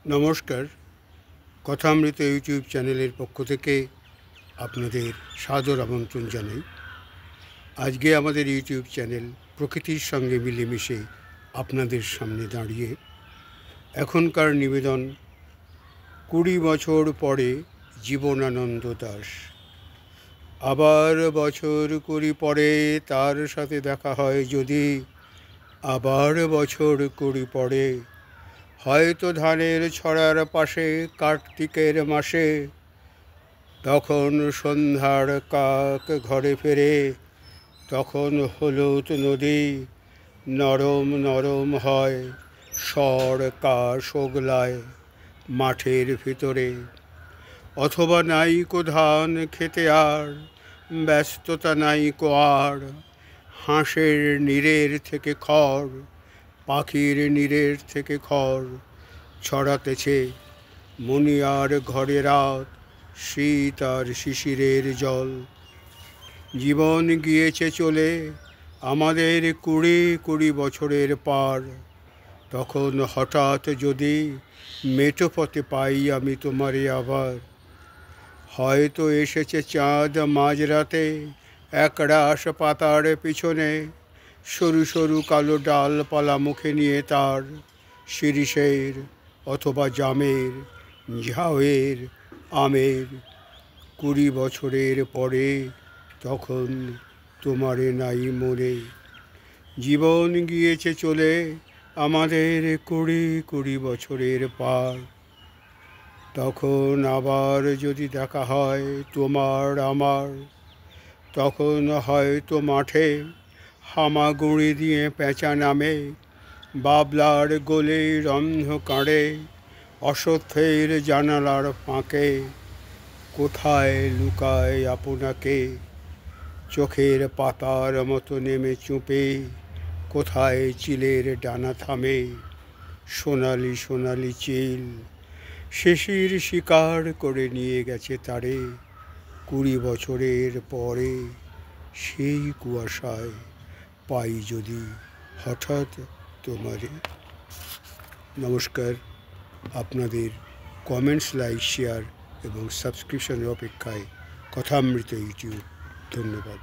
নমস্কার। কথামৃত ইউটিউব চ্যানেলের পক্ষ থেকে আপনাদের সাদর আমন্ত্রণ জানাই। আজকে আমাদের ইউটিউব চ্যানেল প্রকৃতির সঙ্গে মিলেমিশে আপনাদের সামনে দাঁড়িয়ে এখনকার নিবেদন 20 বছর পরে জীবনানন্দ দাশ। আবার বছর 20 পরে তার সাথে দেখা হয় যদি, আবার বছর 20 পরে হয়তো ধানের ছড়ার পাশে কার্তিকের মাসে, তখন সন্ধ্যার কাক ঘরে ফেরে, তখন হলুদ নদী নরম নরম হয়, স্বর কাশ ওগলায় মাঠের ভিতরে। অথবা নাইকো ধান খেতে আর ব্যস্ততা নাইকো আর, হাঁসের নীড়ের থেকে খড়, পাখির নীড়ের থেকে খড় ছড়াতেছে মনিয়ার ঘরে রাত, শীত আর শিশিরের জল। জীবন গিয়েছে চলে আমাদের 20 বছরের পার, তখন হঠাৎ যদি মেঠো পথে পাই আমি তোমারে আবার। হয়তো এসেছে চাঁদ মাঝরাতে একরাশ পাতার পিছনে, সরু সরু কালো ডালপালা মুখে নিয়ে তার, শিরিষের অথবা জামের, ঝাউয়ের, আমের। 20 বছরের পরে তখন তোমারে নাই মনে। জীবন গিয়েছে চলে আমাদের 20 বছরের পার, তখন আবার যদি দেখা হয় তোমার আমার, তখন হয়তো মাঠে হামাগুড়ি দিয়ে পেঁচা নামে, বাবলার গলির অন্ধকারে, অশ্বত্থের জানালার ফাঁকে। কোথায় লুকায় আপনাকে চোখের পাতার মতো নেমে চুপে, কোথায় চিলের ডানা থামে সোনালি সোনালি চিল। শিশির শিকার করে নিয়ে গেছে তারে 20 বছরের পরে, সেই কুয়াশায় পাই যদি হঠাৎ তোমারে। নমস্কার। আপনাদের কমেন্টস, লাইক, শেয়ার এবং সাবস্ক্রিপশনের অপেক্ষায় কথামৃত ইউটিউব। ধন্যবাদ।